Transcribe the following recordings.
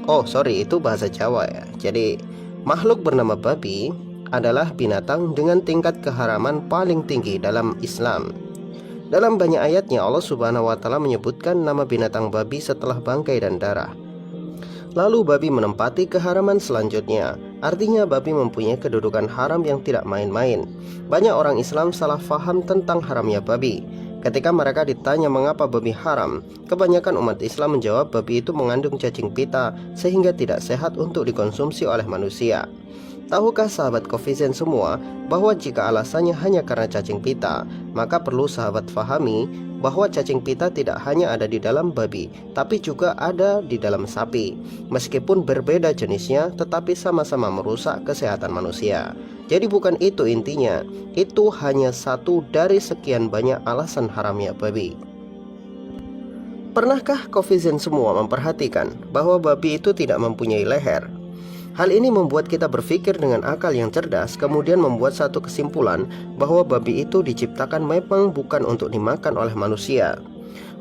Oh sorry, itu bahasa Jawa ya. Jadi makhluk bernama babi adalah binatang dengan tingkat keharaman paling tinggi dalam Islam. Dalam banyak ayatnya Allah Subhanahu wa taala menyebutkan nama binatang babi setelah bangkai dan darah. Lalu babi menempati keharaman selanjutnya. Artinya babi mempunyai kedudukan haram yang tidak main-main. Banyak orang Islam salah faham tentang haramnya babi. Ketika mereka ditanya mengapa babi haram, kebanyakan umat Islam menjawab babi itu mengandung cacing pita sehingga tidak sehat untuk dikonsumsi oleh manusia. Tahukah sahabat Coffeezen semua bahwa jika alasannya hanya karena cacing pita, maka perlu sahabat fahami bahwa cacing pita tidak hanya ada di dalam babi, tapi juga ada di dalam sapi. Meskipun berbeda jenisnya, tetapi sama-sama merusak kesehatan manusia. Jadi bukan itu intinya, itu hanya satu dari sekian banyak alasan haramnya babi. Pernahkah Coffeezen semua memperhatikan bahwa babi itu tidak mempunyai leher? Hal ini membuat kita berpikir dengan akal yang cerdas, kemudian membuat satu kesimpulan bahwa babi itu diciptakan memang bukan untuk dimakan oleh manusia.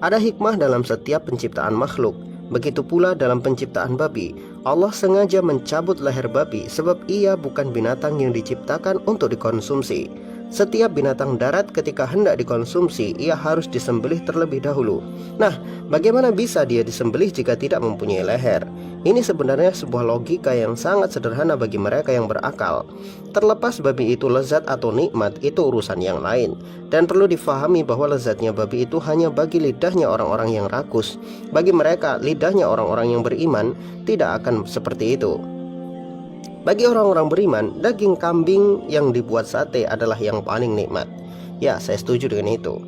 Ada hikmah dalam setiap penciptaan makhluk. Begitu pula dalam penciptaan babi. Allah sengaja mencabut leher babi sebab ia bukan binatang yang diciptakan untuk dikonsumsi. Setiap binatang darat ketika hendak dikonsumsi, ia harus disembelih terlebih dahulu. Nah, bagaimana bisa dia disembelih jika tidak mempunyai leher? Ini sebenarnya sebuah logika yang sangat sederhana bagi mereka yang berakal. Terlepas babi itu lezat atau nikmat, itu urusan yang lain. Dan perlu difahami bahwa lezatnya babi itu hanya bagi lidahnya orang-orang yang rakus. Bagi mereka, lidahnya orang-orang yang beriman tidak akan seperti itu. Bagi orang-orang beriman, daging kambing yang dibuat sate adalah yang paling nikmat. Ya, saya setuju dengan itu.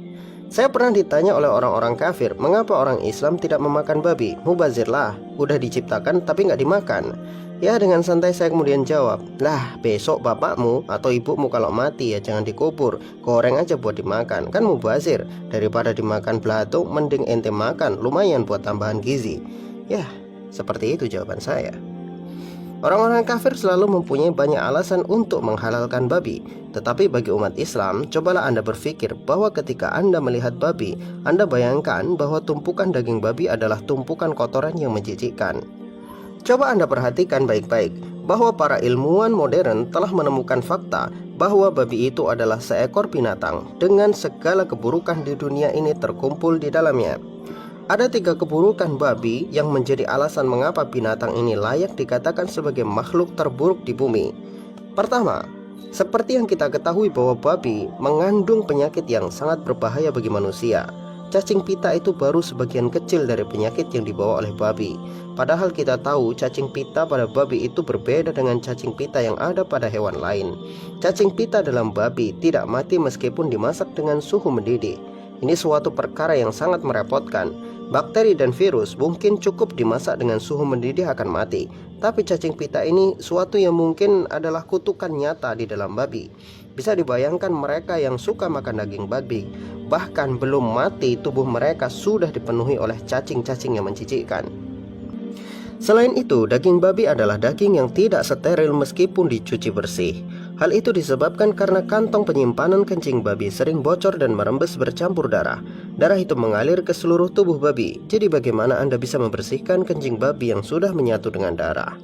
Saya pernah ditanya oleh orang-orang kafir, mengapa orang Islam tidak memakan babi? Mubazirlah, udah diciptakan tapi nggak dimakan. Ya, dengan santai saya kemudian jawab, lah besok bapakmu atau ibumu kalau mati ya jangan dikubur, goreng aja buat dimakan. Kan mubazir, daripada dimakan belatung mending ente makan, lumayan buat tambahan gizi. Ya, seperti itu jawaban saya. Orang-orang kafir selalu mempunyai banyak alasan untuk menghalalkan babi. Tetapi bagi umat Islam, cobalah Anda berpikir bahwa ketika Anda melihat babi, Anda bayangkan bahwa tumpukan daging babi adalah tumpukan kotoran yang menjijikkan. Coba Anda perhatikan baik-baik bahwa para ilmuwan modern telah menemukan fakta bahwa babi itu adalah seekor binatang dengan segala keburukan di dunia ini terkumpul di dalamnya. Ada 3 keburukan babi yang menjadi alasan mengapa binatang ini layak dikatakan sebagai makhluk terburuk di bumi. Pertama, seperti yang kita ketahui bahwa babi mengandung penyakit yang sangat berbahaya bagi manusia. Cacing pita itu baru sebagian kecil dari penyakit yang dibawa oleh babi. Padahal kita tahu cacing pita pada babi itu berbeda dengan cacing pita yang ada pada hewan lain. Cacing pita dalam babi tidak mati meskipun dimasak dengan suhu mendidih. Ini suatu perkara yang sangat merepotkan. Bakteri dan virus mungkin cukup dimasak dengan suhu mendidih akan mati. Tapi cacing pita ini suatu yang mungkin adalah kutukan nyata di dalam babi. Bisa dibayangkan mereka yang suka makan daging babi, bahkan belum mati tubuh mereka sudah dipenuhi oleh cacing-cacing yang menjijikkan. Selain itu, daging babi adalah daging yang tidak steril meskipun dicuci bersih. Hal itu disebabkan karena kantong penyimpanan kencing babi sering bocor dan merembes bercampur darah. Darah itu mengalir ke seluruh tubuh babi. Jadi bagaimana Anda bisa membersihkan kencing babi yang sudah menyatu dengan darah?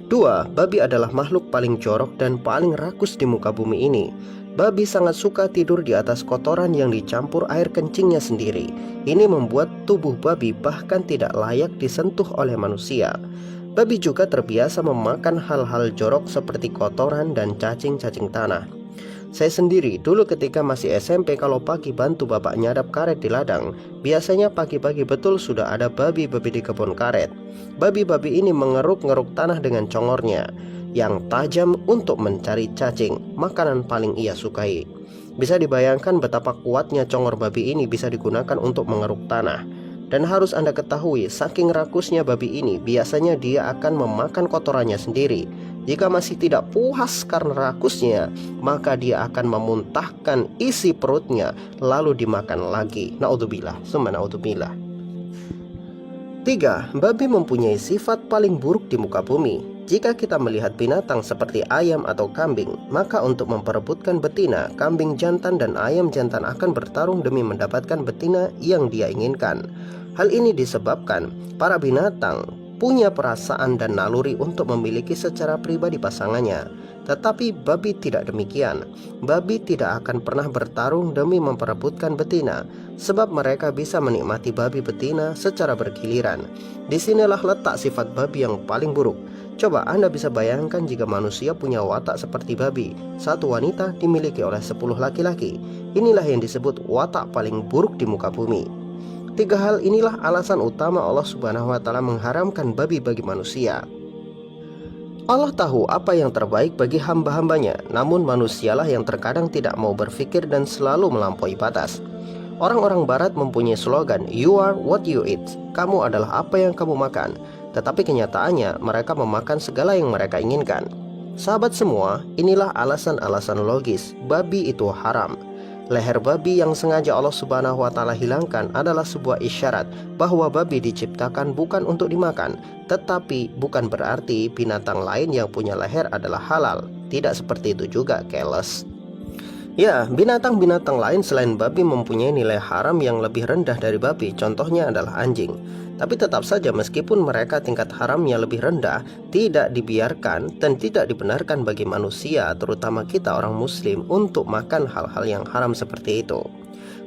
2. Babi adalah makhluk paling jorok dan paling rakus di muka bumi ini. Babi sangat suka tidur di atas kotoran yang dicampur air kencingnya sendiri. Ini membuat tubuh babi bahkan tidak layak disentuh oleh manusia. Babi juga terbiasa memakan hal-hal jorok seperti kotoran dan cacing-cacing tanah. Saya sendiri dulu ketika masih SMP kalau pagi bantu bapak nyadap karet di ladang, biasanya pagi-pagi betul sudah ada babi-babi di kebun karet. Babi-babi ini mengeruk-ngeruk tanah dengan congornya yang tajam untuk mencari cacing, makanan paling ia sukai. Bisa dibayangkan betapa kuatnya congor babi ini bisa digunakan untuk mengeruk tanah. Dan harus Anda ketahui, saking rakusnya babi ini, biasanya dia akan memakan kotorannya sendiri. Jika masih tidak puas karena rakusnya, maka dia akan memuntahkan isi perutnya lalu dimakan lagi. Naudzubillah, summa naudzubillah. 3. Babi mempunyai sifat paling buruk di muka bumi. Jika kita melihat binatang seperti ayam atau kambing, maka untuk memperebutkan betina, kambing jantan dan ayam jantan akan bertarung demi mendapatkan betina yang dia inginkan. Hal ini disebabkan para binatang punya perasaan dan naluri untuk memiliki secara pribadi pasangannya. Tetapi babi tidak demikian. Babi tidak akan pernah bertarung demi memperebutkan betina, sebab mereka bisa menikmati babi betina secara bergiliran. Disinilah letak sifat babi yang paling buruk. Coba Anda bisa bayangkan jika manusia punya watak seperti babi. Satu wanita dimiliki oleh 10 laki-laki. Inilah yang disebut watak paling buruk di muka bumi. 3 hal inilah alasan utama Allah Subhanahu wa Ta'ala mengharamkan babi bagi manusia. Allah tahu apa yang terbaik bagi hamba-hambanya, namun manusialah yang terkadang tidak mau berpikir dan selalu melampaui batas. Orang-orang barat mempunyai slogan, "You are what you eat." Kamu adalah apa yang kamu makan. Tetapi kenyataannya mereka memakan segala yang mereka inginkan. Sahabat semua, inilah alasan-alasan logis babi itu haram. Leher babi yang sengaja Allah Subhanahu wa Ta'ala hilangkan adalah sebuah isyarat bahwa babi diciptakan bukan untuk dimakan. Tetapi bukan berarti binatang lain yang punya leher adalah halal. Tidak seperti itu juga, keles. Ya, binatang-binatang lain selain babi mempunyai nilai haram yang lebih rendah dari babi. Contohnya adalah anjing. Tapi tetap saja meskipun mereka tingkat haramnya lebih rendah, tidak dibiarkan dan tidak dibenarkan bagi manusia, terutama kita orang muslim, untuk makan hal-hal yang haram seperti itu.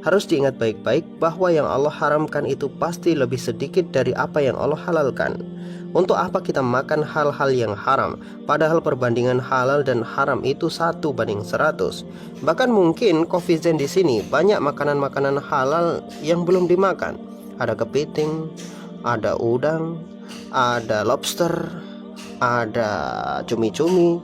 Harus diingat baik-baik bahwa yang Allah haramkan itu pasti lebih sedikit dari apa yang Allah halalkan. Untuk apa kita makan hal-hal yang haram, padahal perbandingan halal dan haram itu 1:100. Bahkan mungkin Kofizen di sini banyak makanan-makanan halal yang belum dimakan. Ada kepiting, ada udang, ada lobster, ada cumi-cumi,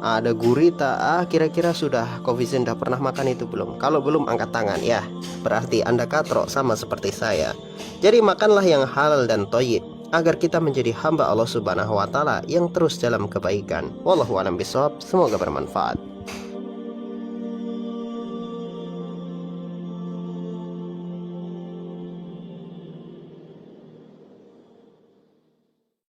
ada gurita. Kira-kira sudah Kofizen udah pernah makan itu belum? Kalau belum angkat tangan ya. Berarti Anda katrok sama seperti saya. Jadi makanlah yang halal dan thayyib agar kita menjadi hamba Allah Subhanahu wa Ta'ala yang terus dalam kebaikan. Wallahu a'lam bishawab. Semoga bermanfaat.